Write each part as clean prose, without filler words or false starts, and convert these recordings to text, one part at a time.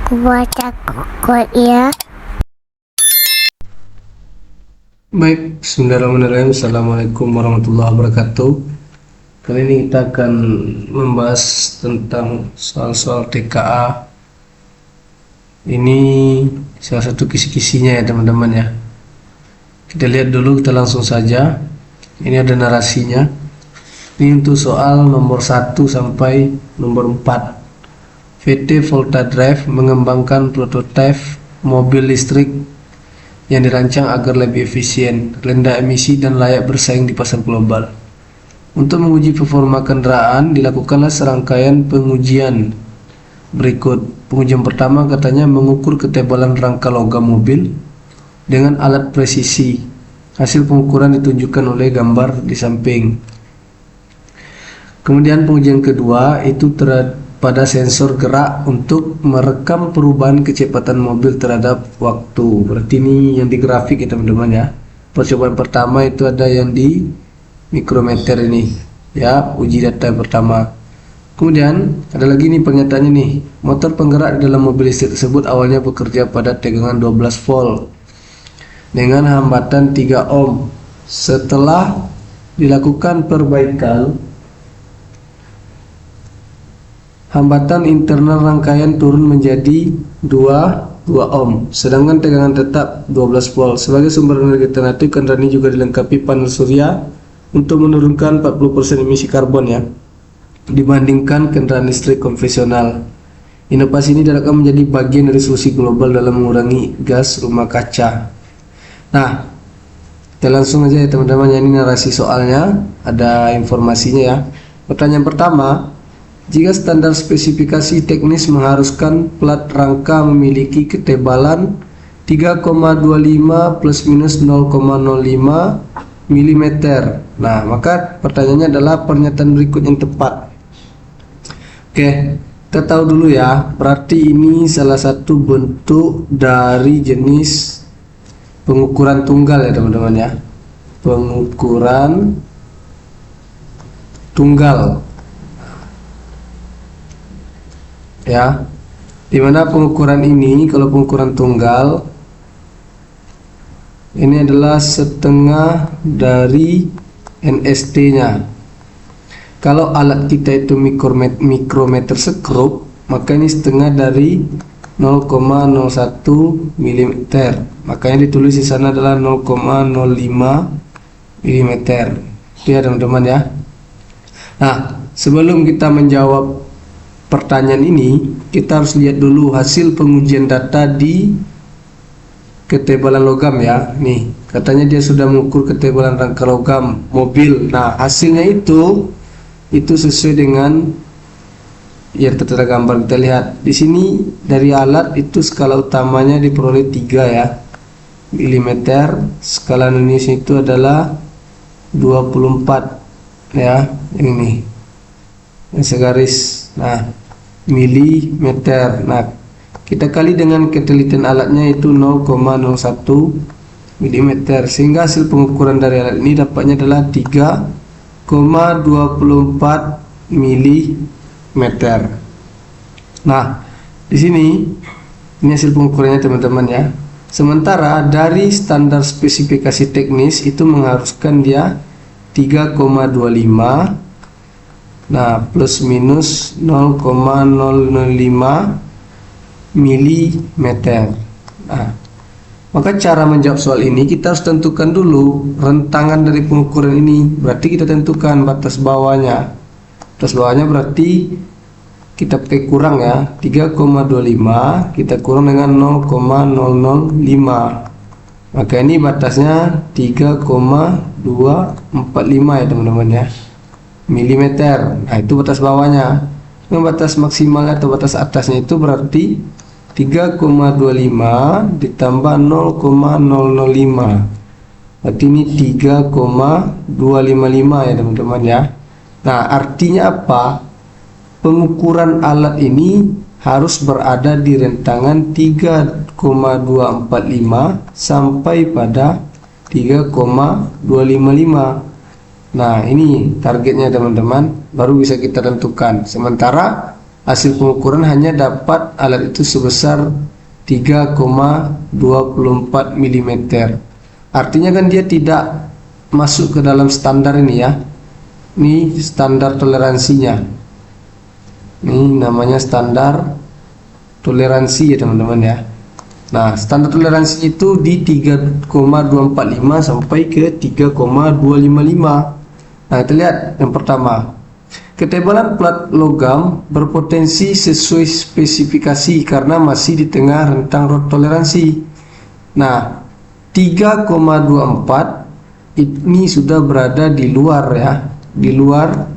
baca kod ya. Baik, bismillahirrahmanirrahim. Assalamualaikum warahmatullahi wabarakatuh. Kali ini kita akan membahas tentang soal-soal TKA. Ini salah satu kisi-kisinya ya teman-teman ya. Kita lihat dulu, kita langsung saja. Ini ada narasinya. Ini untuk soal nomor 1 sampai nomor 4. VT Volta Drive mengembangkan prototipe mobil listrik yang dirancang agar lebih efisien, rendah emisi, dan layak bersaing di pasar global. Untuk menguji performa kendaraan, dilakukanlah serangkaian pengujian berikut. Pengujian pertama katanya mengukur ketebalan rangka logam mobil dengan alat presisi. Hasil pengukuran ditunjukkan oleh gambar di samping. Kemudian pengujian kedua itu pada sensor gerak untuk merekam perubahan kecepatan mobil terhadap waktu. Berarti ini yang di grafik ya teman-teman ya. Percobaan pertama itu ada yang di mikrometer ini ya, uji data pertama. Kemudian ada lagi nih pernyataannya nih. Motor penggerak di dalam mobil listrik tersebut awalnya bekerja pada tegangan 12 volt dengan hambatan 3 ohm. Setelah dilakukan perbaikan, hambatan internal rangkaian turun menjadi 2 ohm, sedangkan tegangan tetap 12 volt. Sebagai sumber energi alternatif, kendaraan ini juga dilengkapi panel surya untuk menurunkan 40% emisi karbon ya, dibandingkan kendaraan listrik konvensional. Inovasi ini diharapkan menjadi bagian dari solusi global dalam mengurangi gas rumah kaca. Nah, kita langsung aja ya teman-teman, ini narasi soalnya, ada informasinya ya. Pertanyaan pertama, jika standar spesifikasi teknis mengharuskan plat rangka memiliki ketebalan 3,25 plus minus 0,05 mm. Nah, maka pertanyaannya adalah pernyataan berikut yang tepat. Oke, kita tahu dulu ya, berarti ini salah satu bentuk dari jenis pengukuran tunggal ya teman-teman ya. Pengukuran tunggal ya, dimana pengukuran ini, kalau pengukuran tunggal ini adalah setengah dari NST nya. Kalau alat kita itu mikrometer skrup, maka ini setengah dari 0,01 mm. Makanya ditulis di sana adalah 0,05 mm. Itu ya teman-teman ya. Nah, sebelum kita menjawab pertanyaan ini, kita harus lihat dulu hasil pengujian data di ketebalan logam ya. Nih, katanya dia sudah mengukur ketebalan rangka logam mobil. Nah, hasilnya itu sesuai dengan ya tertera gambar. Kita lihat di sini dari alat itu skala utamanya diperoleh 3 ya mm. Skala Indonesia itu adalah 24 ya, ini yang segaris. Nah, milimeter. Nah, kita kali dengan ketelitian alatnya itu 0,01 mm, sehingga hasil pengukuran dari alat ini dapatnya adalah 3,24 mm. Nah, di sini ini hasil pengukurannya teman-teman ya. Sementara dari standar spesifikasi teknis itu mengharuskan dia 3,25, nah plus minus 0,005 mm. Nah, maka cara menjawab soal ini kita harus tentukan dulu rentangan dari pengukuran ini. Berarti kita tentukan batas bawahnya. Batas bawahnya berarti kita pakai kurang ya, 3,25 kita kurang dengan 0,005. Maka ini batasnya 3,245 ya teman-teman ya, milimeter. Nah, itu batas bawahnya. Yang batas maksimal atau batas atasnya itu berarti 3,25 ditambah 0,005. Berarti ini 3,255 ya teman-teman ya. Nah, artinya apa? Pengukuran alat ini harus berada di rentangan 3,245 sampai pada 3,255. Nah, ini targetnya teman-teman, baru bisa kita tentukan. Sementara hasil pengukuran hanya dapat alat itu sebesar 3,24 mm. Artinya kan dia tidak masuk ke dalam standar ini ya. Ini standar toleransinya. Ini namanya standar toleransi ya teman-teman ya. Nah, standar toleransi itu di 3,245 sampai ke 3,255. Nah, kita lihat yang pertama. Ketebalan plat logam berpotensi sesuai spesifikasi karena masih di tengah rentang toleransi. Nah, 3,24 ini sudah berada di luar ya, di luar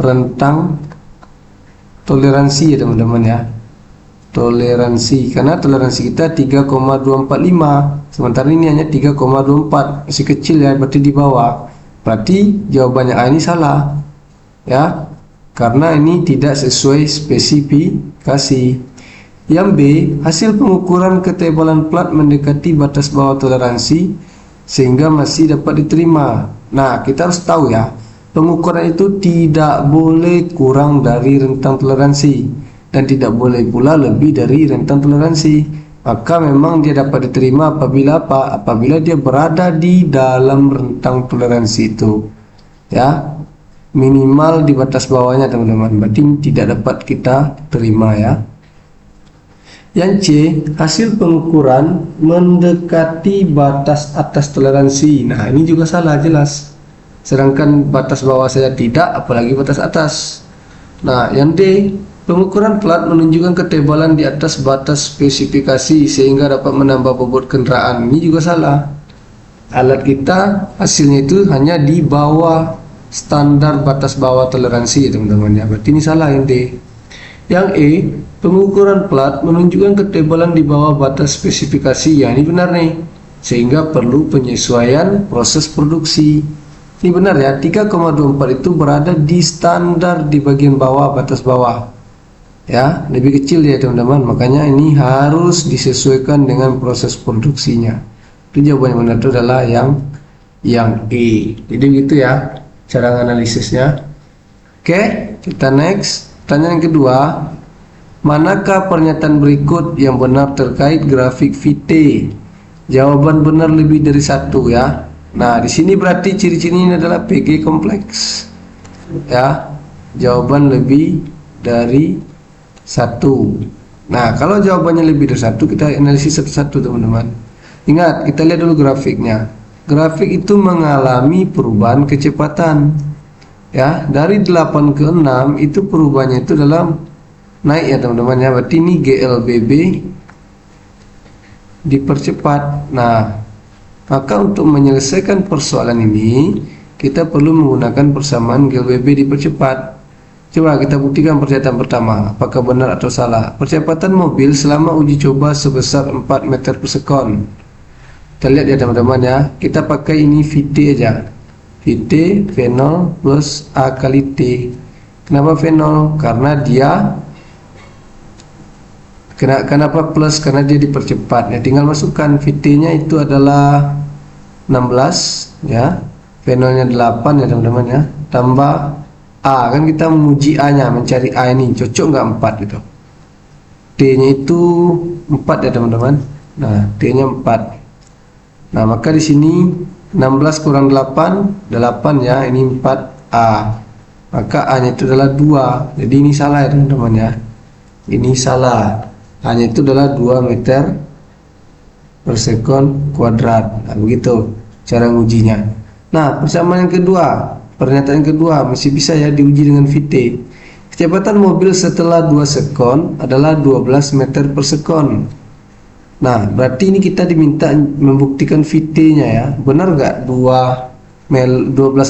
rentang toleransi ya teman-teman ya. Toleransi, karena toleransi kita 3,245, sementara ini hanya 3,24, masih kecil ya, berarti di bawah. Berarti jawabannya A ini salah ya, karena ini tidak sesuai spesifikasi. Yang B, hasil pengukuran ketebalan plat mendekati batas bawah toleransi sehingga masih dapat diterima. Nah, kita harus tahu ya, pengukuran itu tidak boleh kurang dari rentang toleransi dan tidak boleh pula lebih dari rentang toleransi. Maka memang dia dapat diterima apabila apa? Apabila dia berada di dalam rentang toleransi itu ya, minimal di batas bawahnya teman-teman, berarti tidak dapat kita terima ya. Yang C, hasil pengukuran mendekati batas atas toleransi. Nah, ini juga salah jelas, sedangkan batas bawah saja tidak, apalagi batas atas. Nah, yang D, pengukuran plat menunjukkan ketebalan di atas batas spesifikasi sehingga dapat menambah bobot kendaraan. Ini juga salah, alat kita hasilnya itu hanya di bawah standar batas bawah toleransi ya teman-teman ya, berarti ini salah yang D. Yang E, pengukuran plat menunjukkan ketebalan di bawah batas spesifikasi. Ya, ini benar nih, sehingga perlu penyesuaian proses produksi. Ini benar ya, 3,24 itu berada di standar di bagian bawah, batas bawah ya, lebih kecil ya teman-teman, makanya ini harus disesuaikan dengan proses produksinya. Itu jawaban yang benar itu adalah yang E. Jadi begitu ya cara analisisnya. Oke, kita next. Pertanyaan yang kedua, manakah pernyataan berikut yang benar terkait grafik VT? Jawaban benar lebih dari satu ya. Nah, di sini berarti ciri-cirinya adalah PG kompleks ya. Jawaban lebih dari satu. Nah, kalau jawabannya lebih dari satu, kita analisis satu-satu teman-teman. Ingat, kita lihat dulu grafiknya. Grafik itu mengalami perubahan kecepatan ya, dari 8 ke 6 itu perubahannya itu dalam naik ya teman-teman ya, berarti ini GLBB dipercepat. Nah, maka untuk menyelesaikan persoalan ini kita perlu menggunakan persamaan GLBB dipercepat. Coba kita buktikan pernyataan pertama, apakah benar atau salah. Percepatan mobil selama uji coba sebesar 4 meter per sekon. Kita lihat ya teman-teman ya, kita pakai ini VT aja, VT V0 plus A kali T. Kenapa V0? Karena dia kenapa plus? Karena dia dipercepat ya, tinggal masukkan VT nya itu adalah 16 ya, V0 nya 8 ya teman-teman ya, tambah A, kan kita menguji A nya, mencari A ini cocok nggak 4 gitu. T nya itu 4 ya teman-teman. Nah, T nya 4. Nah, maka di sini 16 kurang 8, 8 ya, ini 4A. Maka A nya itu adalah 2. Jadi ini salah ya teman-teman ya. Ini salah. A nya itu adalah 2 meter per sekon kuadrat. Nah, begitu cara ngujinya. Nah, persamaan yang kedua, pernyataan kedua masih bisa ya diuji dengan VT. Kecepatan mobil setelah 2 sekon adalah 12 meter per sekon. Nah, berarti ini kita diminta membuktikan VT-nya ya. Benar nggak 12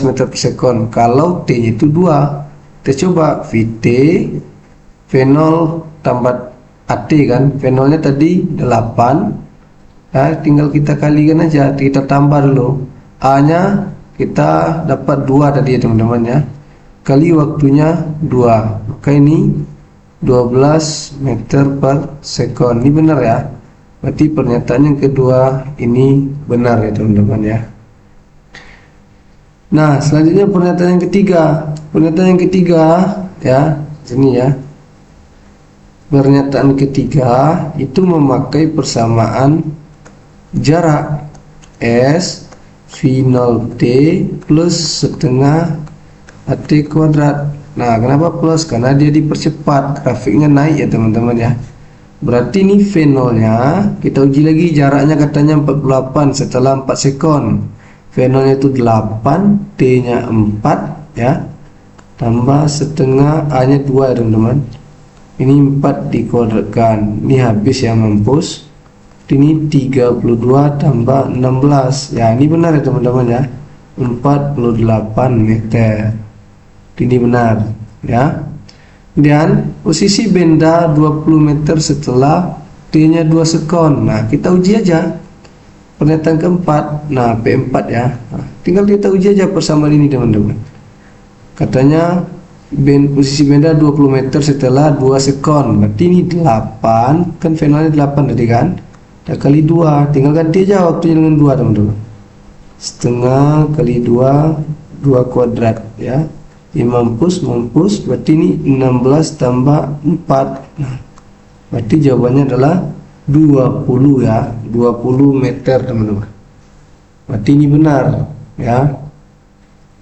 meter per sekon? Kalau T-nya itu 2. Kita coba VT V0 tambah AT kan. V0-nya tadi 8. Ya, tinggal kita kalikan aja, kita tambah dulu. A-nya kita dapat 2 tadi ya teman-teman ya, kali waktunya 2, maka ini 12 meter per sekon. Ini benar ya, berarti pernyataan yang kedua ini benar ya teman-teman ya. Nah, selanjutnya pernyataan yang ketiga. Pernyataan yang ketiga ya, sini ya, pernyataan ketiga itu memakai persamaan jarak S V0T plus setengah AT kuadrat. Nah, kenapa plus? Karena dia dipercepat, grafiknya naik ya teman-teman ya. Berarti ini V0 nya kita uji lagi, jaraknya katanya 48 setelah 4 sekon. V0 nya itu 8, T nya 4 ya, tambah setengah, A nya 2 ya teman-teman. Ini 4 dikuadratkan, ini habis ya, mampus. Ini 32 tambah 16 ya, ini benar ya teman-teman ya, 48 meter. Ini benar ya. Dan posisi benda 20 meter setelah T nya 2 sekon. Nah, kita uji aja pernyataan keempat. Nah, P4 ya. Nah, tinggal kita uji aja persamaan ini teman-teman. Katanya posisi benda 20 meter setelah 2 sekon. Berarti ini 8, kan V0 nya 8 tadi kan. Dah kali 2, tinggal ganti aja waktunya dengan 2 teman-teman. Setengah kali 2, 2 kuadrat ya. Ini mampus, berarti ini 16 tambah 4. Nah, berarti jawabannya adalah 20 ya, 20 meter teman-teman. Berarti ini benar ya,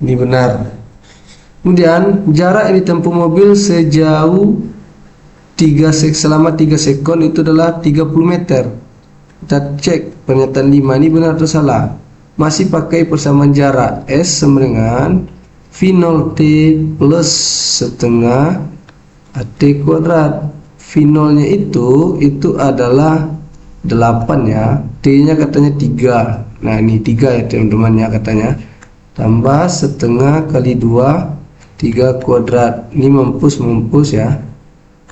ini benar. Kemudian jarak yang ditempuh mobil sejauh selama 3 sekon itu adalah 30 meter. Kita cek pernyataan 5 ini benar atau salah. Masih pakai persamaan jarak S sama dengan V0T plus setengah AT kuadrat. V0 nya itu adalah 8 ya, T nya katanya 3. Nah, ini 3 ya teman-teman ya katanya. Tambah setengah kali 2, 3 kuadrat. Ini mampus ya.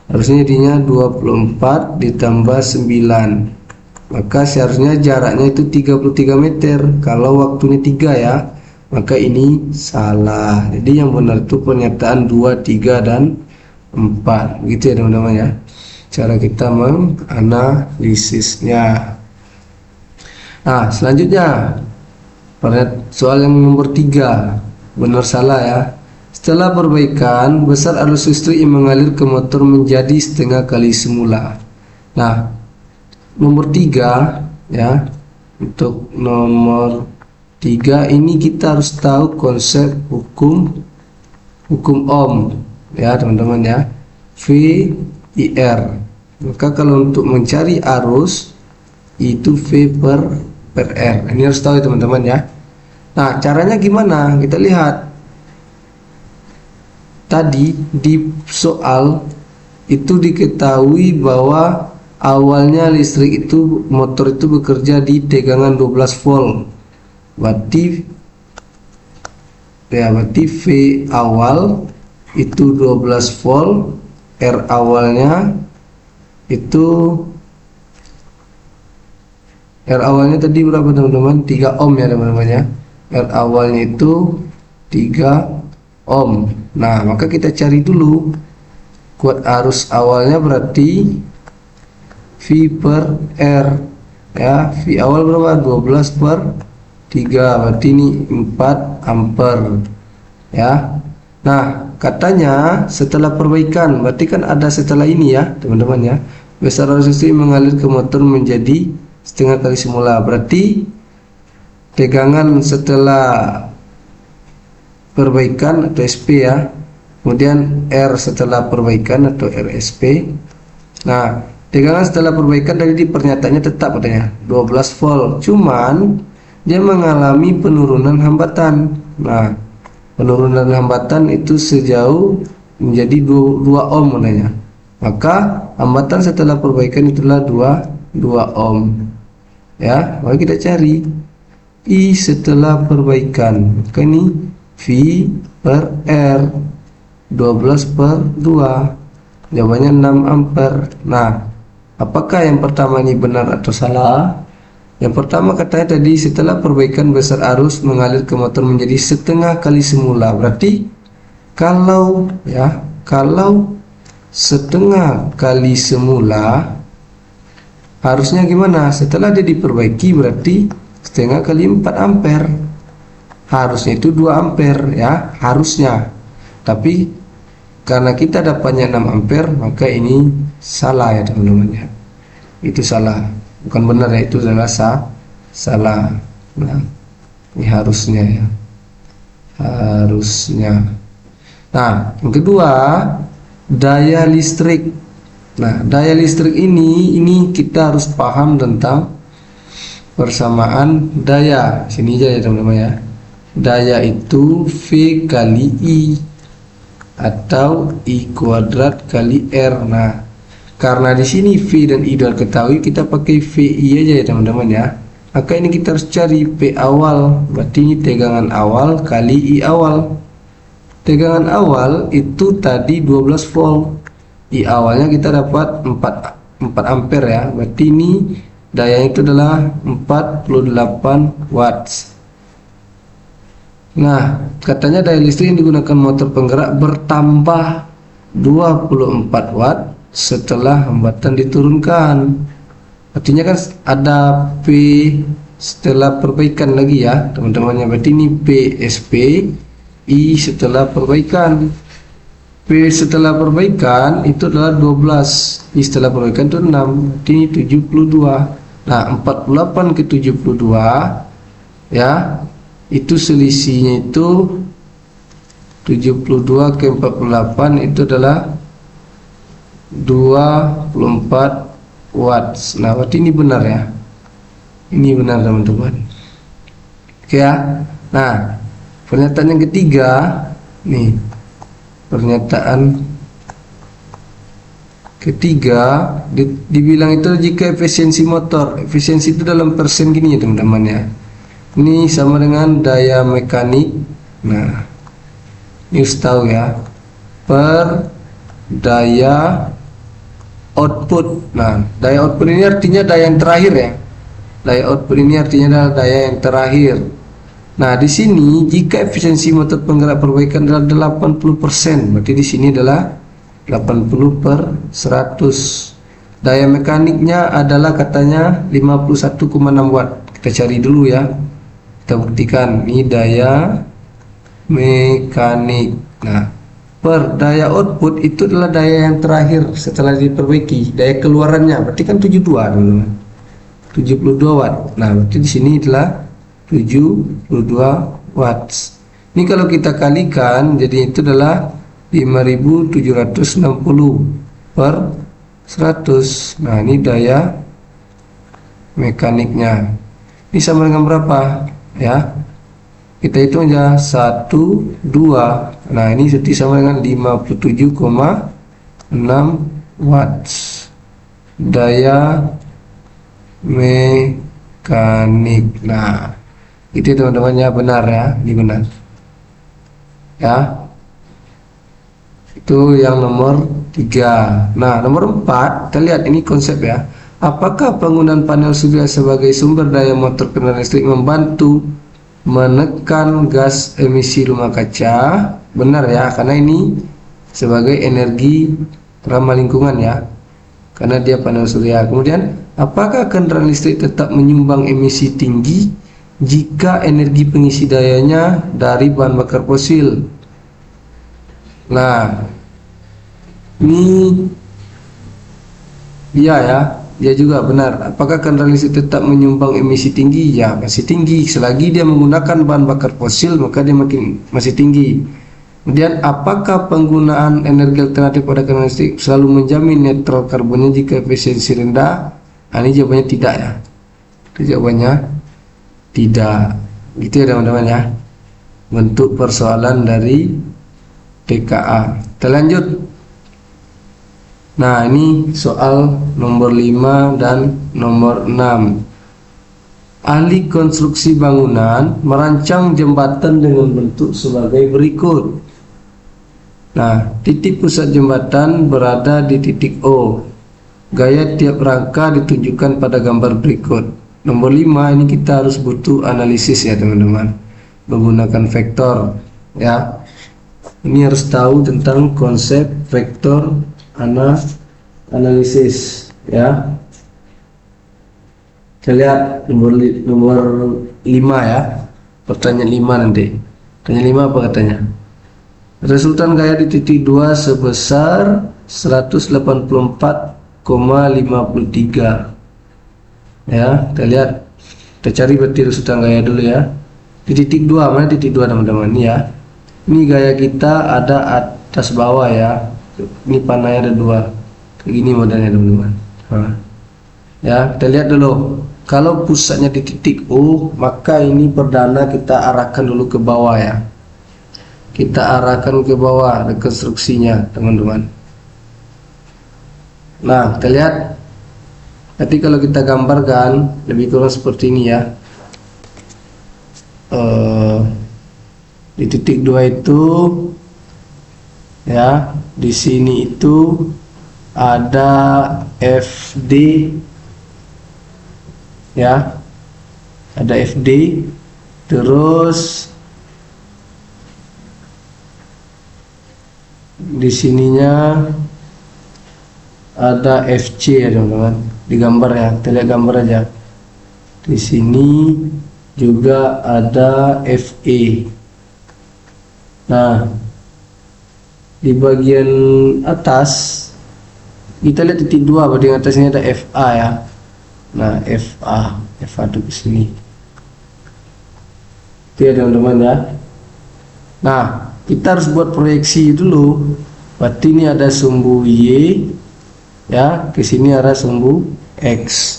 Harusnya jadinya 24 ditambah 9. Maka seharusnya jaraknya itu 33 meter. Kalau waktunya 3 ya, maka ini salah. Jadi yang benar itu pernyataan 2, 3, dan 4. Begitu ya teman-teman ya, cara kita menganalisisnya. Nah, selanjutnya soal yang nomor 3, benar salah ya. Setelah perbaikan, besar arus listrik yang mengalir ke motor menjadi setengah kali semula. Nah, nomor 3 ya, untuk nomor 3 ini kita harus tahu konsep hukum ohm ya teman-teman ya, VIR. Maka kalau untuk mencari arus itu V per R, ini harus tahu ya teman-teman ya. Nah, caranya gimana? Kita lihat tadi di soal itu diketahui bahwa awalnya listrik itu, motor itu bekerja di tegangan 12 volt. Berarti V awal itu 12 volt, R awalnya tadi berapa teman-teman? 3 ohm ya teman-teman ya. R awalnya itu 3 ohm. Nah, maka kita cari dulu kuat arus awalnya, berarti V per R ya. V awal berapa? 12 per 3, berarti ini 4 ampere ya. Nah, katanya setelah perbaikan, berarti kan ada setelah ini ya teman-teman ya, besar arus listrik mengalir ke motor menjadi setengah kali semula. Berarti tegangan setelah perbaikan atau SP ya, kemudian R setelah perbaikan atau RSP. Nah, tegangan setelah perbaikan tadi di pernyataannya tetap katanya 12 volt, cuman dia mengalami penurunan hambatan. Nah, penurunan hambatan itu sejauh menjadi 2 ohm katanya. Maka hambatan setelah perbaikan itulah 2 ohm ya. Maka kita cari I setelah perbaikan. Maka ini V per R 12 per 2, jawabannya 6 ampere. Nah, apakah yang pertama ini benar atau salah? Yang pertama katanya tadi setelah perbaikan besar arus mengalir ke motor menjadi setengah kali semula. Berarti kalau setengah kali semula harusnya gimana? Setelah dia diperbaiki berarti setengah kali 4 ampere. Harusnya itu 2 ampere ya, harusnya. Tapi karena kita dapatnya 6 ampere, maka ini salah ya teman-teman ya. Itu salah, bukan benar ya, itu adalah salah. Nah, ini harusnya ya, harusnya. Nah, yang kedua, daya listrik. Nah, daya listrik ini kita harus paham tentang persamaan daya. Sini aja ya teman-teman ya. Daya itu V kali I atau I kuadrat kali R. Nah, karena di sini V dan I sudah ketahui, kita pakai VI aja ya teman-teman ya. Maka ini kita harus cari P awal, berarti ini tegangan awal kali I awal. Tegangan awal itu tadi 12 volt. I awalnya kita dapat 4 ampere ya. Berarti ini daya itu adalah 48 watts. Nah, katanya daya listrik yang digunakan motor penggerak bertambah 24 watt setelah hambatan diturunkan. Artinya kan ada P setelah perbaikan lagi ya teman-temannya. Berarti ini PSP, I setelah perbaikan. P setelah perbaikan itu adalah 12, I setelah perbaikan itu 6, berarti ini 72. Nah, 48 ke 72 ya, itu selisihnya itu 72 ke 48 itu adalah 24 watts. Nah, berarti ini benar ya. Ini benar teman-teman. Oke ya. Nah, pernyataan yang ketiga nih. Pernyataan ketiga dibilang itu jika efisiensi motor, efisiensi itu dalam persen gini ya teman-teman ya. Ini sama dengan daya mekanik. Nah, ini harus tahu ya, per daya output. Nah, daya output ini artinya daya yang terakhir ya. Daya output ini artinya adalah daya yang terakhir. Nah, di sini jika efisiensi motor penggerak perbaikan adalah 80%, berarti di sini adalah 80/100. Daya mekaniknya adalah katanya 51,6 watt. Kita cari dulu ya. Kita buktikan ini daya mekanik. Nah, per daya output itu adalah daya yang terakhir setelah diperbaiki. Daya keluarannya berarti kan 72 teman-teman. 72 watt. Nah, berarti di sini adalah 72 watts. Ini kalau kita kalikan jadi itu adalah 5760/100. Nah, ini daya mekaniknya. Ini sama dengan berapa? Ya. Kita hitung aja 1 2. Nah, ini sama dengan 57,6 watts. Daya mekanik. Nah, itu teman-teman ya, benar ya, ini benar. Ya. Itu yang nomor 3. Nah, nomor 4, kita lihat ini konsep ya. Apakah penggunaan panel surya sebagai sumber daya motor kendaraan listrik membantu menekan gas emisi rumah kaca? Benar ya, karena ini sebagai energi ramah lingkungan ya, karena dia panel surya. Kemudian, apakah kendaraan listrik tetap menyumbang emisi tinggi jika energi pengisi dayanya dari bahan bakar fosil? Nah, ini iya ya, dia juga benar. Apakah kendaraan listrik tetap menyumbang emisi tinggi? Ya, masih tinggi. Selagi dia menggunakan bahan bakar fosil, maka dia masih tinggi. Kemudian, apakah penggunaan energi alternatif pada kendaraan listrik selalu menjamin netral karbonnya jika efisiensi rendah? Nah, ini jawabannya tidak ya. Itu jawabannya tidak. Gitu ya teman-teman ya, bentuk persoalan dari TKA. Kita lanjut. Nah, ini soal nomor 5 dan nomor 6. Ahli konstruksi bangunan merancang jembatan dengan bentuk sebagai berikut. Nah, titik pusat jembatan berada di titik O. Gaya tiap rangka ditunjukkan pada gambar berikut. Nomor 5 ini kita harus butuh analisis ya teman-teman, menggunakan vektor ya. Ini harus tahu tentang konsep vektor analisis ya. Kita lihat nomor 5 ya. Pertanyaan 5 nanti. Pertanyaan 5 apa katanya? Resultan gaya di titik 2 sebesar 184,53. Ya, kita lihat. Kita cari berarti resultan gaya dulu ya. Di titik 2, mana titik 2 teman-teman ya. Ini gaya kita ada atas bawah ya. Ini panahnya ada 2. Kayak gini modelnya teman-teman. Ya, kita lihat dulu. Kalau pusatnya di titik O, maka ini perdana kita arahkan dulu ke bawah ya. Kita arahkan ke bawah rekonstruksinya teman-teman. Nah, kita lihat. Nanti kalau kita gambarkan lebih kurang seperti ini ya. Di titik 2 itu ya, di sini itu ada FD ya, ada FD, terus di sininya ada FC ya teman-teman, di gambar ya, kita lihat gambar aja. Di sini juga ada FE. Nah, di bagian atas kita lihat titik 2, bagian atasnya ada FA ya. Nah, FA tuh ke sini. Itu ya teman-teman ya. Nah, kita harus buat proyeksi dulu. Berarti ini ada sumbu Y ya, ke sini ada sumbu X.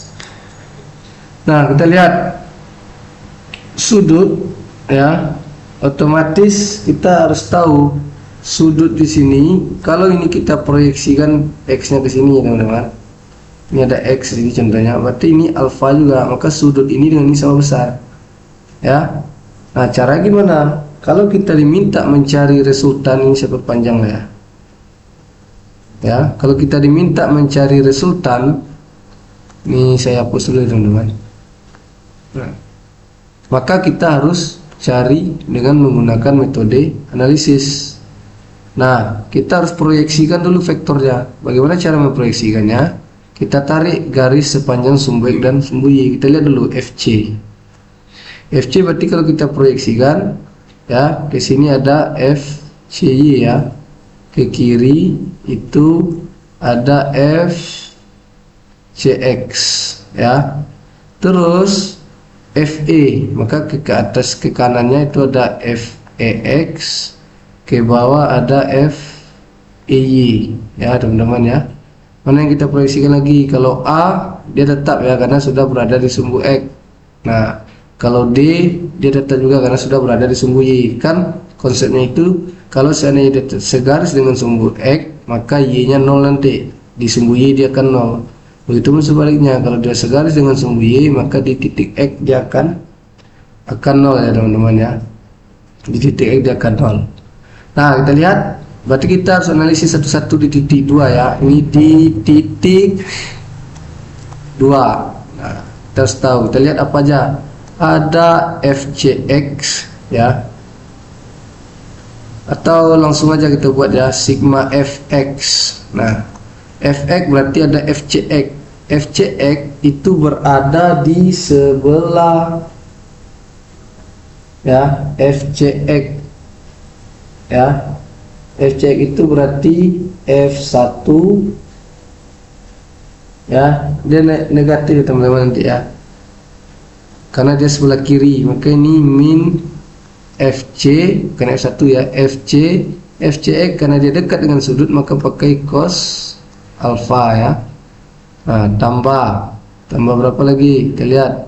Nah, kita lihat sudut ya. Otomatis kita harus tahu sudut di sini. Kalau ini kita proyeksikan X-nya ke sini ya teman-teman. Ini ada X ini contohnya, berarti ini alfa juga, maka sudut ini dengan ini sama besar ya. Nah, cara gimana? Kalau kita diminta mencari resultan, ini saya perpanjang lah ya. Ya, kalau kita diminta mencari resultan, ini saya hapus dulu teman-teman. Nah, maka kita harus cari dengan menggunakan metode analisis. Nah, kita harus proyeksikan dulu vektornya. Bagaimana cara memproyeksikannya? Kita tarik garis sepanjang sumbu X dan sumbu Y. Kita lihat dulu FC. FC berarti kalau kita proyeksikan ya, ke sini ada FCY ya. Ke kiri itu ada FCX ya. Terus FE, maka ke atas ke kanannya itu ada FEX, ke bawah ada FEY ya teman-teman ya. Mana yang kita proyeksikan lagi? Kalau A dia tetap ya, karena sudah berada di sumbu X. Nah, kalau D dia tetap juga karena sudah berada di sumbu Y. Kan konsepnya itu, kalau seandainya dia segaris dengan sumbu X, maka Y-nya 0 nanti. Di sumbu Y dia akan 0. Begitupun sebaliknya, kalau dia segaris dengan sumbu Y, maka di titik X dia akan 0 ya teman-teman ya. Di titik X dia akan 0. Nah, kita lihat. Berarti kita harus analisis satu-satu di titik 2 ya. Ini di titik 2. Nah, kita harus tahu. Kita lihat apa aja. Ada FCX ya. Atau langsung aja kita buat ya, sigma FX. Nah, FX berarti ada FCX. FCX itu berada di sebelah ya, FCX ya. FCX itu berarti F1 ya, dia negatif teman-teman nanti ya, karena dia sebelah kiri, maka ini min FC bukan F1 ya, FCX karena dia dekat dengan sudut maka pakai cos alfa ya. Nah, tambah berapa lagi? Kita lihat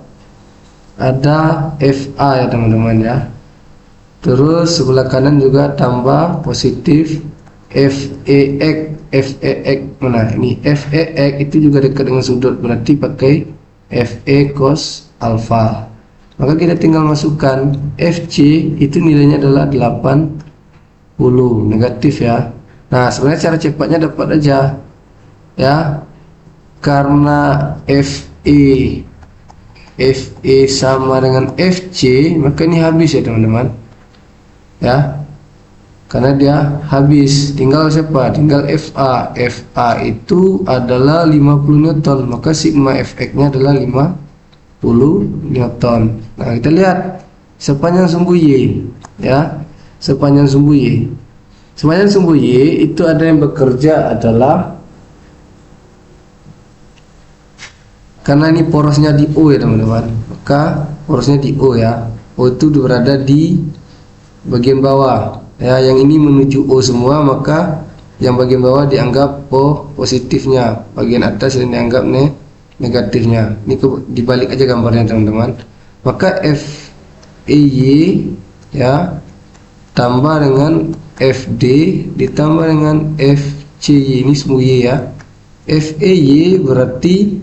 ada FA ya teman-teman ya. Terus sebelah kanan juga tambah positif FEX. Mana ini? FEX itu juga dekat dengan sudut, berarti pakai FE cos alfa. Maka kita tinggal masukkan FC itu nilainya adalah 80 negatif ya. Nah, sebenarnya cara cepatnya dapat aja ya, karena FE sama dengan FC, maka ini habis ya teman-teman ya, karena dia habis. Tinggal siapa? Tinggal FA. FA itu adalah 50 Newton, maka sigma FX nya adalah 50 Newton. Nah, kita lihat sepanjang sumbu Y ya, sepanjang sumbu Y Sepanjang sumbu Y itu ada yang bekerja adalah, karena ini porosnya di O ya teman-teman, maka porosnya di O ya. O itu berada di bagian bawah ya, yang ini menuju O semua, maka yang bagian bawah dianggap positifnya, bagian atas yang dianggap negatifnya. Ini dibalik aja gambarnya teman-teman. Maka FEY ya tambah dengan FD ditambah dengan FCY, ini semua Y ya. FEY berarti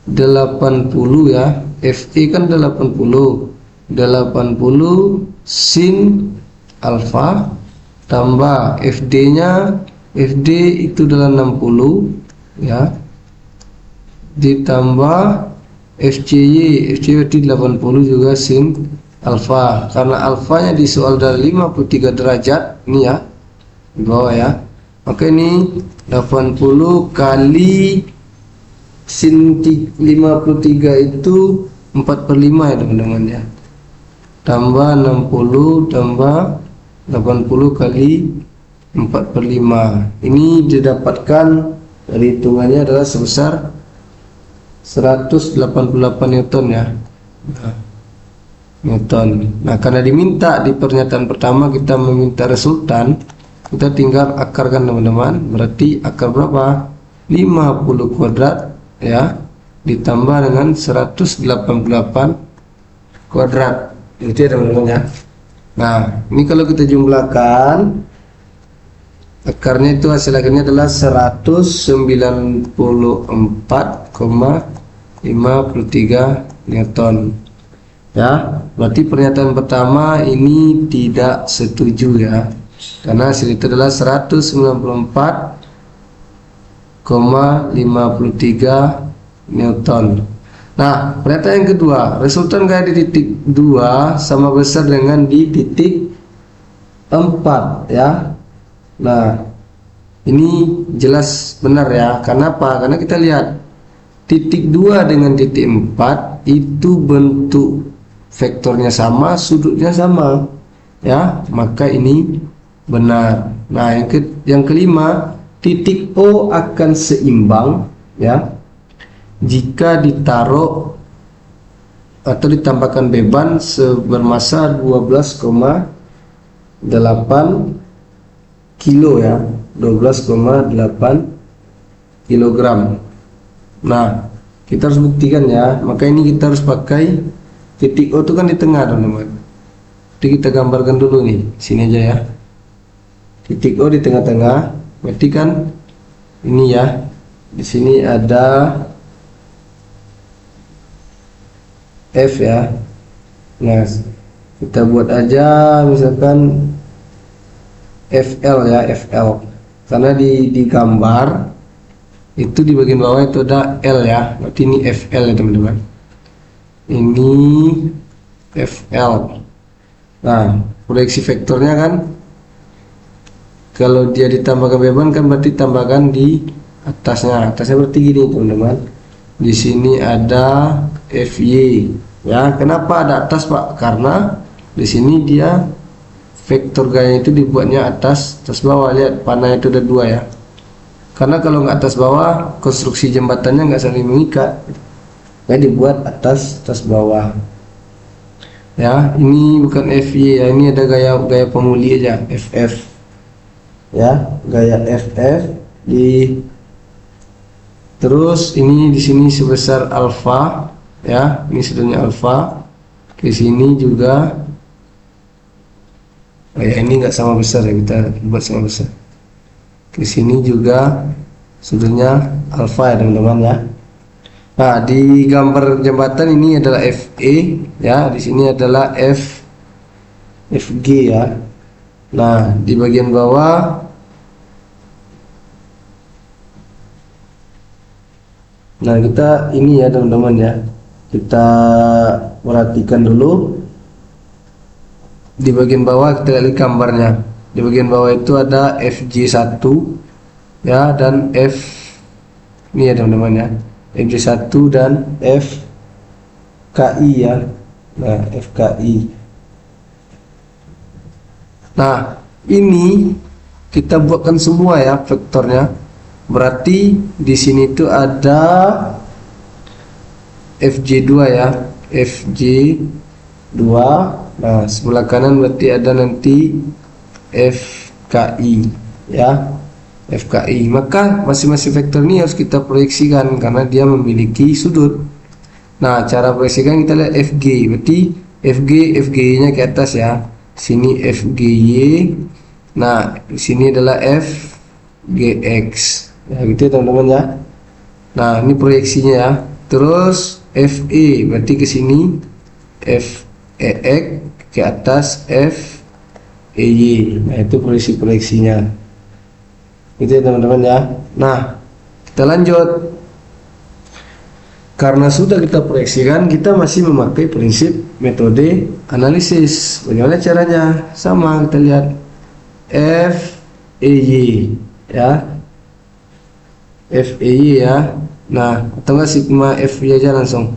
80 ya, FE kan 80 sin alfa tambah FD nya, FD itu adalah 60 ya, ditambah FCY berarti 80 juga sin alfa, karena alfanya di soal dari 53 derajat ini ya di bawah ya, maka ini 80 kali sin 53 itu 4/5 ya teman-teman ya, tambah 60 tambah 80 kali 4/5, ini didapatkan dari hitungannya adalah sebesar 188 Newton ya. Newton. Nah, karena diminta di pernyataan pertama kita meminta resultan, kita tinggal akarkan teman-teman. Berarti akar berapa? 50 kuadrat ya, ditambah dengan 188 kuadrat. Itu ya teman-teman ya. Nah, ini kalau kita jumlahkan, akarnya itu hasil akhirnya adalah 194,53 Newton. Ya, berarti pernyataan pertama ini tidak setuju ya, karena hasil itu adalah 194,53 Newton. Nah, pernyataan yang kedua, resultan gaya di titik 2 sama besar dengan di titik 4 ya. Nah, ini jelas benar ya. Kenapa? Karena kita lihat titik 2 dengan titik 4 itu bentuk vektornya sama, sudutnya sama ya, maka ini benar. Nah, yang kelima, titik O akan seimbang ya jika ditaruh atau ditambahkan beban bermassa 12,8 kilo ya, 12,8 kilogram. Nah, kita harus buktikan ya, maka ini kita harus pakai titik O itu kan di tengah teman-teman. Jadi kita gambarkan dulu nih, sini aja ya. Titik O di tengah-tengah, berarti kan ini ya. Di sini ada F ya. Nah, kita buat aja misalkan FL ya, FL. Karena di gambar itu di bagian bawah itu ada L ya, berarti ini FL ya teman-teman. Ini FL. Nah, proyeksi vektornya kan kalau dia ditambahkan beban kan berarti tambahkan di atasnya. Atasnya berarti gini teman-teman. Di sini ada FY. Ya, kenapa ada atas Pak? Karena di sini dia vektor gaya itu dibuatnya atas bawah. Lihat panahnya itu ada 2 ya. Karena kalau nggak atas bawah, konstruksi jembatannya nggak saling mengikat. Kayak dibuat atas bawah ya. Ini bukan FY ya, ini ada gaya pemuli aja, FF ya, gaya FF terus ini di sini sebesar alfa ya, ini sudahnya alfa, ke sini juga ya, ini nggak sama besar ya, kita buat sama besar, ke sini juga sudahnya alfa ya teman-teman ya. Nah, di gambar jembatan ini adalah FE ya, di sini adalah FG ya. Nah, di bagian bawah, nah kita ini ya teman-teman ya, kita perhatikan dulu di bagian bawah, kita lihat gambarnya. Di bagian bawah itu ada FJ1 ya, dan F ini ya teman-teman ya, FJ1 dan FKI ya. Nah, FKI. Nah, ini kita buatkan semua ya vektornya. Berarti di sini itu ada FJ2 ya, FJ2. Nah, sebelah kanan berarti ada nanti FKI ya, FKI. Maka masing-masing vektor ini harus kita proyeksikan karena dia memiliki sudut. Nah, cara proyeksikan kita lihat FG, berarti FG-nya ke atas ya. Sini FGY. Nah, di sini adalah FGX. Ya, gitu ya teman-teman ya. Nah, ini proyeksinya ya. Terus FE berarti ke sini FEX ke atas FEY. Nah, itu proyeksinya. Gitu ya teman-teman ya. Nah, kita lanjut. Karena sudah kita proyeksikan, kita masih memakai prinsip metode analisis. Bagaimana caranya? Sama, kita lihat FEY ya, FEY ya. Nah, atau enggak sigma FY aja langsung.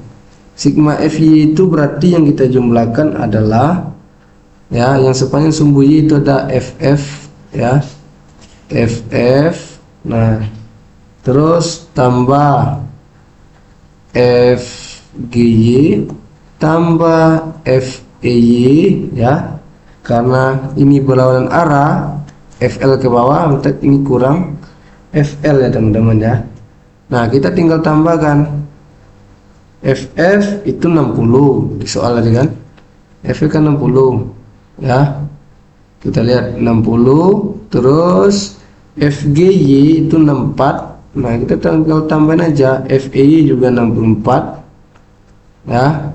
Sigma FY itu berarti yang kita jumlahkan adalah ya, yang sepanjang sumbu Y itu ada FF ya, FF. Nah, terus tambah FGY tambah FEY ya, karena ini berlawanan arah, FL ke bawah, maka ini kurang FL ya teman-teman ya. Nah, kita tinggal tambahkan FF itu 60 di soal tadi kan, FF kan 60 ya, kita lihat 60. Terus FGY itu 64. Nah, kita tinggal tambahin aja FEY juga 64 ya,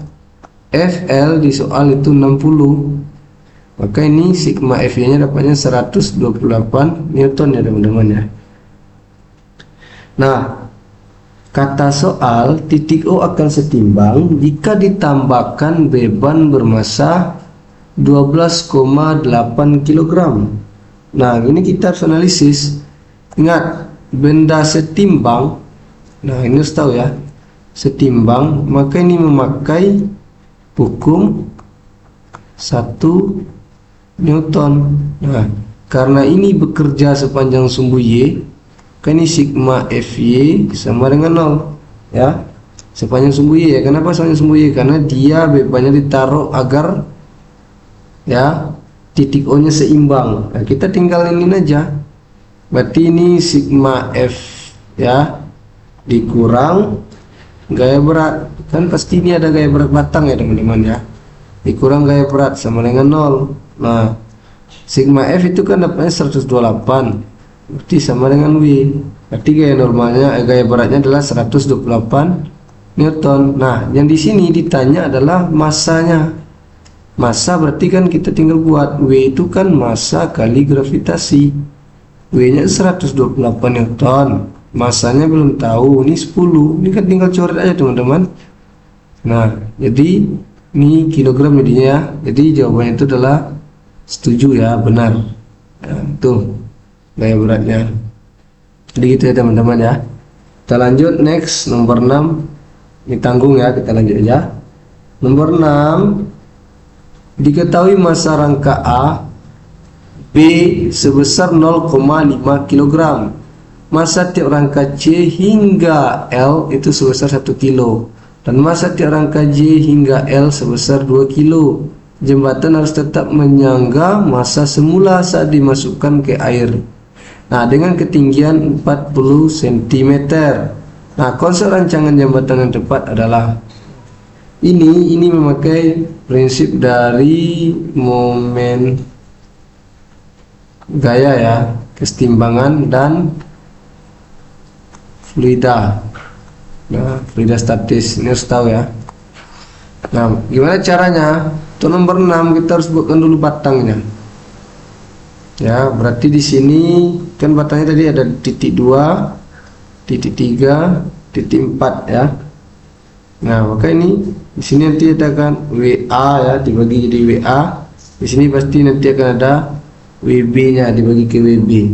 FL di soal itu 60. Maka ini sigma FY nya dapatnya 128 Newton ya teman-teman ya. Nah, kata soal titik O akan setimbang jika ditambahkan beban bermassa 12,8 kg. Nah, ini kita harus analisis. Ingat, benda setimbang, nah ini harus tahu ya, setimbang, maka ini memakai hukum 1 Newton. Nah, karena ini bekerja sepanjang sumbu Y, maka ini sigma FY sama dengan 0 ya, sepanjang sumbu Y ya. Kenapa sepanjang sumbu Y? Karena dia bebannya ditaruh agar ya titik O nya seimbang. Nah, kita tinggal ini aja. Berarti ini sigma F ya dikurang gaya berat, kan pasti ini ada gaya berat batang ya teman-teman ya, dikurang gaya berat sama dengan 0. Nah, sigma F itu kan dapatnya 128, berarti sama dengan W, berarti gaya normalnya gaya beratnya adalah 128 Newton. Nah, yang di sini ditanya adalah massanya. Massa berarti kan kita tinggal buat W itu kan massa kali gravitasi. W nya 128 Newton, masanya belum tahu, ini 10, ini kan tinggal coret aja teman-teman. Nah, jadi ini kilogram jadinya ya, jadi jawabannya itu adalah setuju ya, benar ya, tuh gaya beratnya. Jadi gitu ya teman-teman ya. Kita lanjut next, nomor 6. Ini tanggung ya, kita lanjut aja. Nomor 6, diketahui massa rangka A B sebesar 0,5 kg. Massa tiap rangka C hingga L itu sebesar 1 kg. Dan massa tiap rangka J hingga L sebesar 2 kg. Jembatan harus tetap menyangga massa semula saat dimasukkan ke air. Nah, dengan ketinggian 40 cm. Nah, konsep rancangan jembatan yang tepat adalah ini memakai prinsip dari momen gaya ya, kesetimbangan dan fluida. Nah, fluida statis ini harus tahu ya. Nah, gimana caranya? Untuk nomor 6 kita harus buatkan dulu batangnya. Ya, berarti di sini kan batangnya tadi ada titik 2, titik 3, titik 4 ya. Nah, maka ini di sini nanti ada kan WA ya, dibagi jadi WA. Di sini pasti nanti akan ada WB nya dibagi ke WB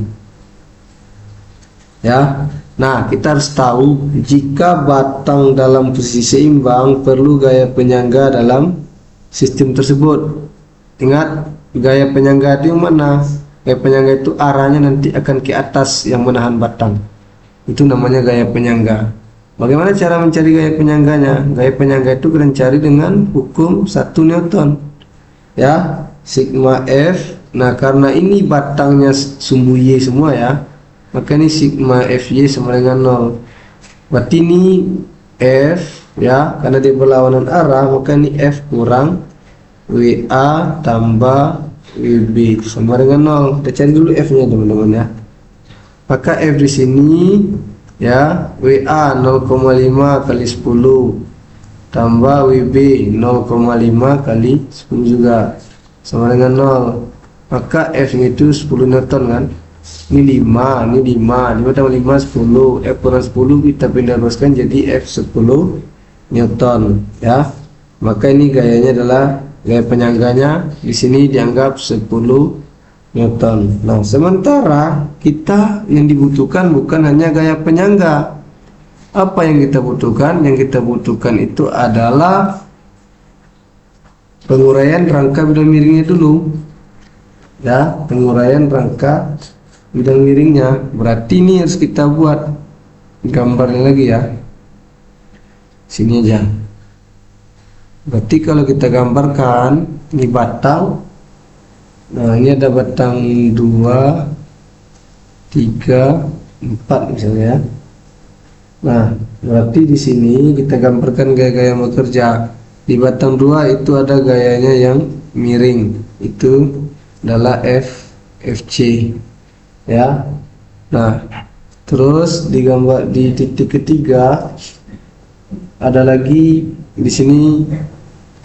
ya. Nah, kita harus tahu jika batang dalam posisi seimbang perlu gaya penyangga dalam sistem tersebut. Ingat, gaya penyangga itu yang mana? Gaya penyangga itu arahnya nanti akan ke atas yang menahan batang. Itu namanya gaya penyangga. Bagaimana cara mencari gaya penyangganya? Gaya penyangga itu kita cari dengan hukum 1 Newton. Ya, sigma F. Nah, karena ini batangnya sumbu Y semua ya, maka ini sigma Fy sama dengan 0. Berarti ini F ya, karena dia berlawanan arah, maka ini F kurang WA tambah WB sama dengan 0. Kita cari dulu F-nya teman-teman ya. Maka F di sini ya, WA 0,5 kali 10 tambah WB 0,5 kali 10 juga sama dengan 0. Maka F-nya itu 10 Newton kan. Ini 5, ini 5 tambah 5 10. F kurang 10 kita pindah teruskan jadi F 10 Newton ya. Maka ini gayanya adalah gaya penyangganya di sini dianggap 10 Newton. Nah, sementara kita yang dibutuhkan bukan hanya gaya penyangga. Apa yang kita butuhkan? Yang kita butuhkan itu adalah penguraian rangka bidang miringnya dulu. Ya, penguraian rangka bidang miringnya. Berarti ini harus kita buat gambarnya lagi ya. Sini aja. Berarti kalau kita gambarkan ini batang. Nah, ini ada batang 2, 3, 4 misalnya ya. Nah, berarti di sini kita gambarkan gaya-gaya bekerja. Di batang 2 itu ada gayanya yang miring. Itu adalah FC ya. Nah, terus digambar di titik ketiga ada lagi di sini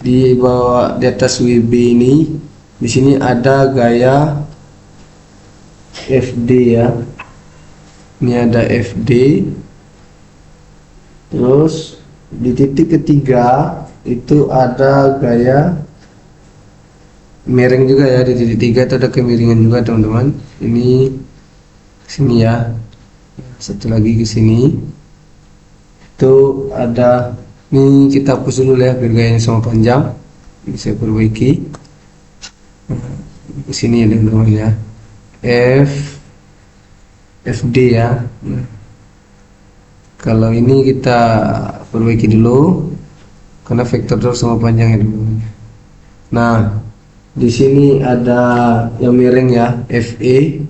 di bawah di atas WB ini. Di sini ada gaya FD ya. Ini ada FD. Terus di titik ketiga itu ada gaya miring juga ya. Di titik 3 itu ada kemiringan juga teman-teman. Ini sini ya. Satu lagi ke sini. Itu ada, ini kita hapus dulu ya biar gayanya sama panjang. Ini saya perbaiki. Ke sini ya teman-teman ya. FD ya. Nah, kalau ini kita perbaiki dulu karena vektor terus sama panjangnya dulu. Nah, di sini ada yang miring ya, FE.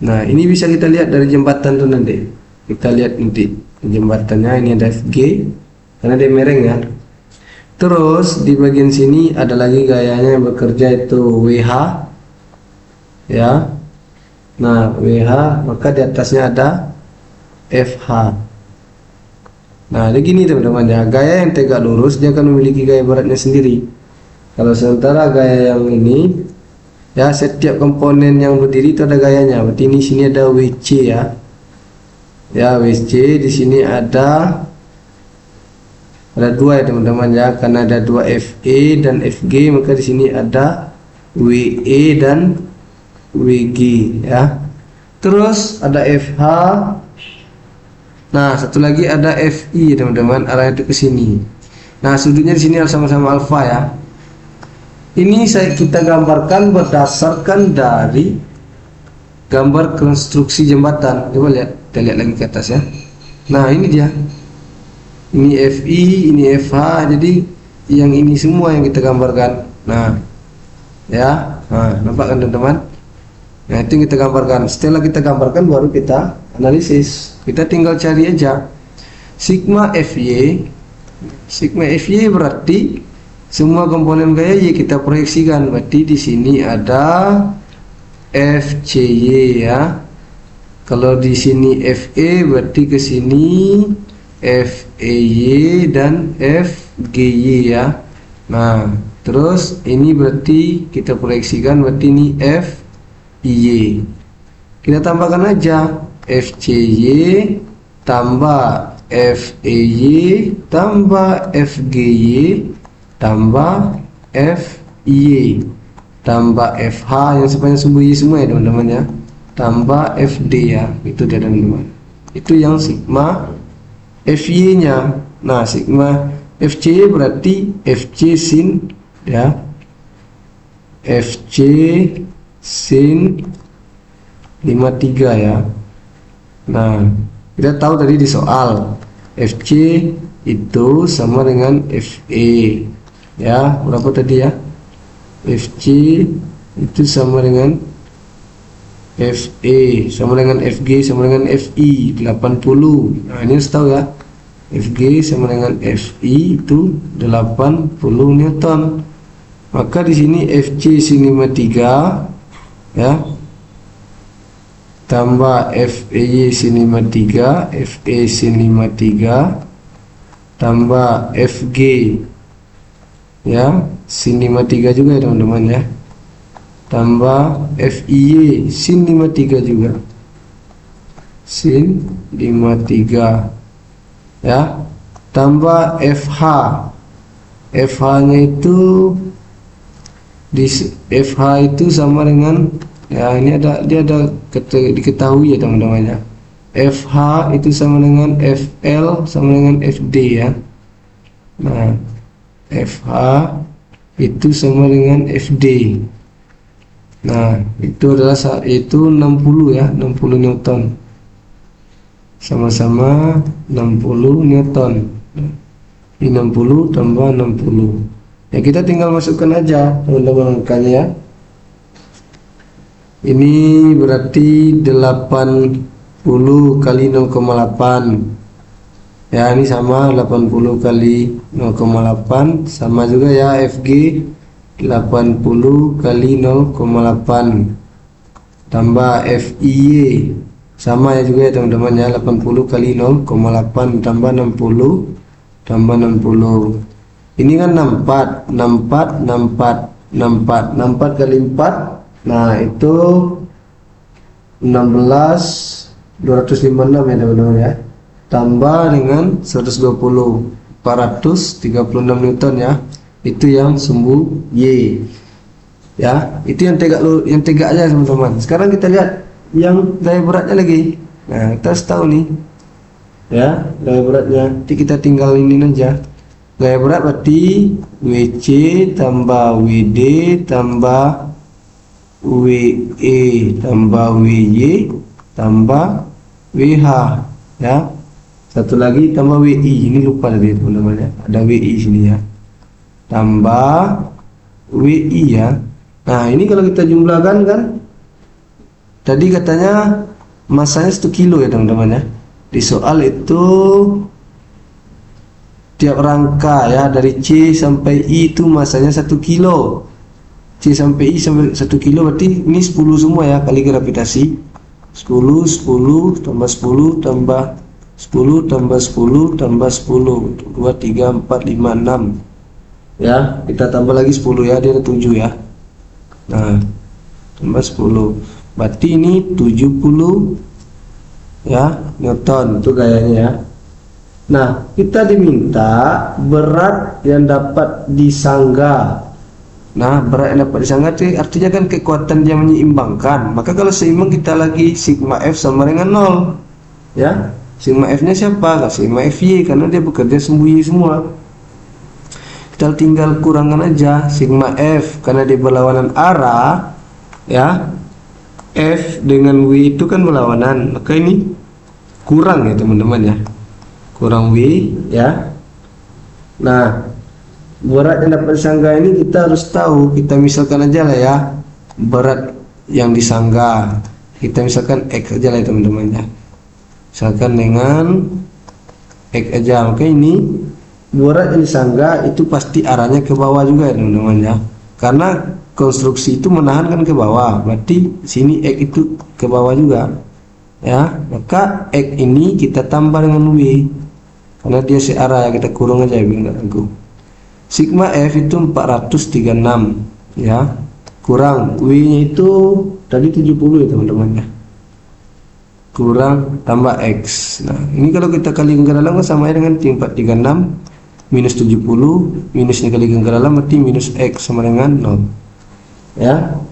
Nah, ini bisa kita lihat dari jembatan tuh nanti. Kita lihat nanti jembatannya, ini ada FG karena dia miring ya. Terus di bagian sini ada lagi gayanya yang bekerja itu WH ya. Nah, WH, maka di atasnya ada FH. Nah, begini teman-teman ya, gaya yang tegak lurus dia akan memiliki gaya beratnya sendiri. Kalau sementara gaya yang ini ya, setiap komponen yang berdiri itu ada gayanya. Berarti ini sini ada WC ya. Ya, WC di sini ada 2 ya teman-teman ya, karena ada 2 FE dan FG, maka di sini ada WE dan WG ya. Terus ada FH. Nah, satu lagi ada FI teman-teman, arahnya itu ke sini. Nah, sudutnya di sini harus sama-sama alfa ya. Ini kita gambarkan berdasarkan dari gambar konstruksi jembatan. Coba lihat, kita lihat lagi ke atas ya. Nah, ini dia. Ini FI, ini FH. Jadi yang ini semua yang kita gambarkan. Nah, ya. Nah, nampak kan teman-teman? Nah, itu yang kita gambarkan. Setelah kita gambarkan baru kita analisis. Kita tinggal cari aja sigma FY. Sigma FY berarti semua komponen gaya Y kita proyeksikan. Berarti di sini ada FCY ya. Kalau di sini FE berarti ke sini FEY dan FGY ya. Nah, terus ini berarti kita proyeksikan, berarti ini FIY. Kita tambahkan aja FCY tambah FEY tambah FGY tambah FY tambah FH yang sepanjang sumbu Y semua ya teman-teman ya, tambah FD ya. Itu dia teman-teman, itu yang sigma FY nya. Nah, sigma FC berarti FC sin ya, FC sin 53 ya. Nah, kita tahu tadi di soal FC itu sama dengan FE ya. Berapa tadi ya? FC itu sama dengan FE sama dengan FG sama dengan FI 80. Nah, ini harus tahu ya. FG sama dengan FI itu 80 Newton. Maka di sini FC sin 53 ya, tambah FEY sin 53, FE sin 53, tambah FG ya sin 53 juga ya teman-teman ya, tambah FIY sin 53 juga, sin 53 ya, tambah FH. FH nya itu di FH itu sama dengan ya, ini dia ada diketahui ya teman-teman ya. FH itu sama dengan FL sama dengan FD ya. Nah, FH itu sama dengan FD. Nah, itu adalah 60 ya, 60 Newton. Sama-sama 60 Newton. Ini 60 tambah 60. Ya, kita tinggal masukkan aja teman-teman angkanya ya. Ini berarti 80 kali 0,8 ya, ini sama 80 kali 0,8 sama juga ya. FG 80 kali 0,8 tambah FIY sama ya juga ya teman-teman ya, 80 kali 0,8 tambah 60 tambah 60. Ini kan 64 kali 4. Nah, itu 16.256 ya teman-teman ya, tambah dengan 120, 436 Newton ya. Itu yang sumbu Y ya, itu yang tegak aja teman-teman. Sekarang kita lihat yang gaya beratnya lagi. Nah, kita harus tahu nih ya gaya beratnya. Nanti kita tinggal ini aja. Gaya berat berarti WC tambah WD tambah WE tambah WY tambah WH ya. Satu lagi tambah WI, ini lupa tadi teman-teman ya, ada WI sini ya, tambah WI ya. Nah, ini kalau kita jumlahkan kan tadi katanya masanya 1 kilo ya teman-teman ya. Di soal itu tiap rangka ya, dari C sampai I itu masanya 1 kilo. C sampai I sampai 1 kilo, berarti ini 10 semua ya, kali gravitasi 10 tambah 10 tambah 10 tambah 10 tambah 10 2 3 4 5 6 ya. Kita tambah lagi 10 ya, dia ada 7 ya. Nah, tambah 10 berarti ini 70 ya Newton, itu gayanya ya. Nah, kita diminta berat yang dapat disangga. Nah, berat yang dapat disangga itu artinya kan kekuatan dia menyeimbangkan. Maka kalau seimbang kita lagi sigma F sama dengan 0 ya. Sigma F nya siapa? Nah, sigma FY, karena dia bekerja sembunyi semua. Kita tinggal kurangkan aja sigma F, karena dia berlawanan arah ya. F dengan W itu kan berlawanan, maka ini kurang ya teman-teman ya, kurang W ya. Nah, berat yang dapat disangga ini kita harus tahu. Kita misalkan aja lah ya, berat yang disangga kita misalkan X aja lah ya teman-teman ya, misalkan dengan X aja. Maka ini berat yang disangga itu pasti arahnya ke bawah juga ya teman-teman ya, karena konstruksi itu menahan kan ke bawah, berarti sini X itu ke bawah juga ya. Maka X ini kita tambah dengan W, karena dia searah ya, kita kurang aja biar nggak ganggu. Sigma F itu 436 ya, kurang W nya itu tadi 70 ya teman-teman ya, kurang tambah X. Nah, ini kalau kita kalikan ke dalam kan sama dengan 436 minus 70, minusnya kalikan ke dalam berarti minus X sama dengan 0 ya.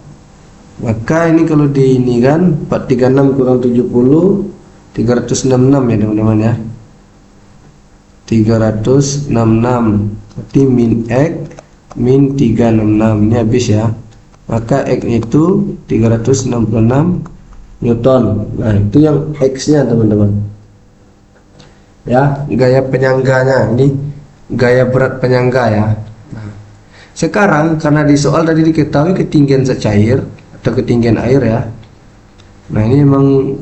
Maka ini kalau di ini kan 436 kurang 70 366 ya teman-teman ya, 366 berarti min X min 366, ini habis ya. maka X itu 366 Newton. Nah, itu yang X-nya teman-teman. Ya, gaya penyangganya ini gaya berat penyangga ya. Nah, sekarang karena di soal tadi diketahui ketinggian zat cair atau ketinggian air ya. Nah, ini memang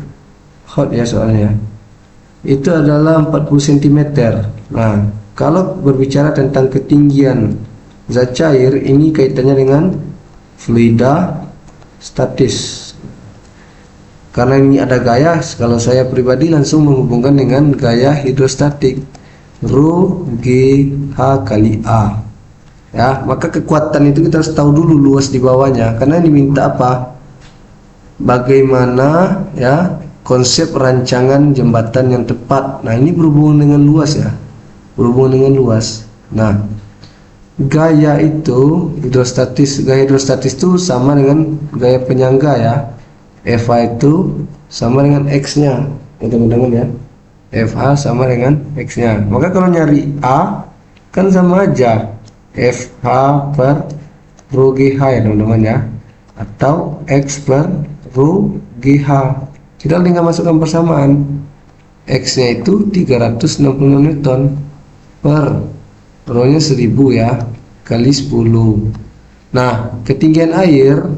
hot ya soalnya. Itu adalah 40 cm. Nah, kalau berbicara tentang ketinggian zat cair, ini kaitannya dengan fluida statis. Karena ini ada gaya, kalau saya pribadi langsung menghubungkan dengan gaya hidrostatik, Rho G H kali A. Ya, maka kekuatan itu kita harus tahu dulu luas di bawahnya. Karena diminta apa? Bagaimana ya konsep rancangan jembatan yang tepat. Nah, ini berhubungan dengan luas ya, berhubungan dengan luas. Nah, gaya itu hidrostatis, gaya hidrostatis itu sama dengan gaya penyangga ya. FH itu sama dengan X-nya ya teman-teman ya. FH sama dengan X-nya. Maka kalau nyari A kan sama aja FH per Rho GH ya teman-teman ya, atau X per Rho GH. Kita tinggal masukkan persamaan. X-nya itu 366 Newton per Rho-nya 1000 ya, kali 10. Nah, ketinggian air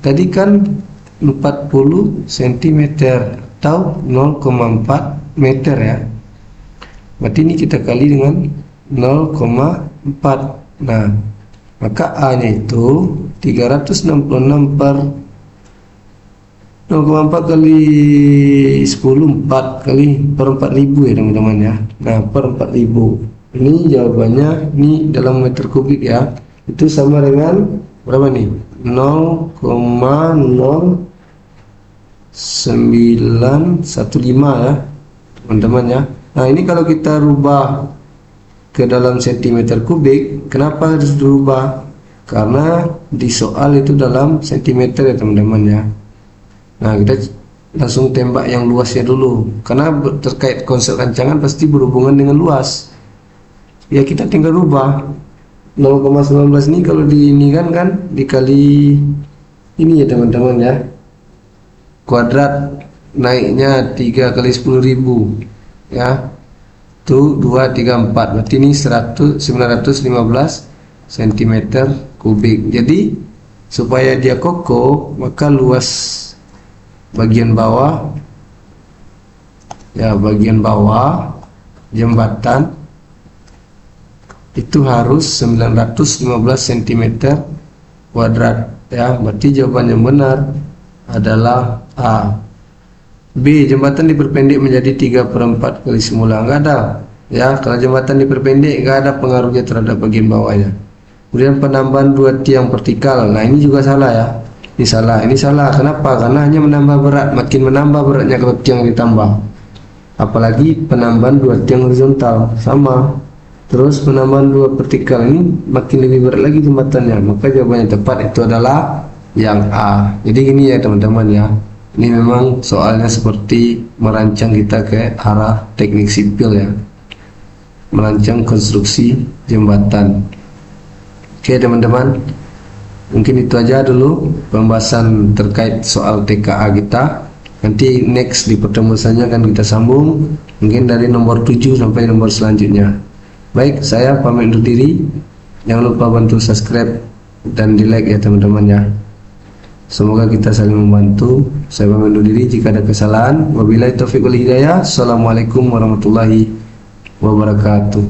tadi kan 40 cm atau 0,4 meter ya. Berarti ini kita kali dengan 0,4. Nah, maka A nya itu 366 per 0,4 kali 10, 4 kali per 4000 ya teman-teman ya. Nah, per 4000 ini jawabannya, ini dalam meter kubik ya, itu sama dengan berapa nih? 0,0915 ya teman-teman ya. Nah, ini kalau kita rubah ke dalam cm kubik, kenapa harus dirubah? Karena di soal itu dalam cm ya teman-teman ya. Nah, kita langsung tembak yang luasnya dulu, karena terkait konsep rancangan pasti berhubungan dengan luas ya. Kita tinggal rubah 0,19 ini kalau di ini kan dikali ini ya teman-teman ya, kuadrat naiknya 3 kali 10.000 ya, itu 234, berarti ini 915 cm kubik. Jadi supaya dia kokoh, maka luas bagian bawah ya, bagian bawah jembatan itu harus 915 cm kuadrat ya. Berarti jawaban yang benar adalah A. B, jembatan diperpendek menjadi 3/4 kali semula. Enggak ada ya, kalau jembatan diperpendek enggak ada pengaruhnya terhadap bagian bawahnya. Kemudian penambahan 2 tiang vertikal, nah ini juga salah ya. Ini salah. Kenapa? Karena hanya menambah berat, makin menambah beratnya kalau tiang ditambah. Apalagi penambahan 2 tiang horizontal sama. Terus penambahan 2 vertikal ini makin lebih berat lagi jembatannya. Maka jawabannya tepat itu adalah yang A. Jadi gini ya teman-teman ya. Ini memang soalnya seperti merancang kita ke arah teknik sipil ya, merancang konstruksi jembatan. Oke teman-teman, mungkin itu aja dulu pembahasan terkait soal TKA kita. Nanti next di pertemuan selanjutnya akan kita sambung mungkin dari nomor 7 sampai nomor selanjutnya. Baik, saya pamit undur diri. Jangan lupa bantu subscribe dan di like ya teman-teman ya. Semoga kita saling membantu. Saya pamit undur diri jika ada kesalahan. Wabillahi taufiq wal hidayah. Assalamualaikum warahmatullahi wabarakatuh.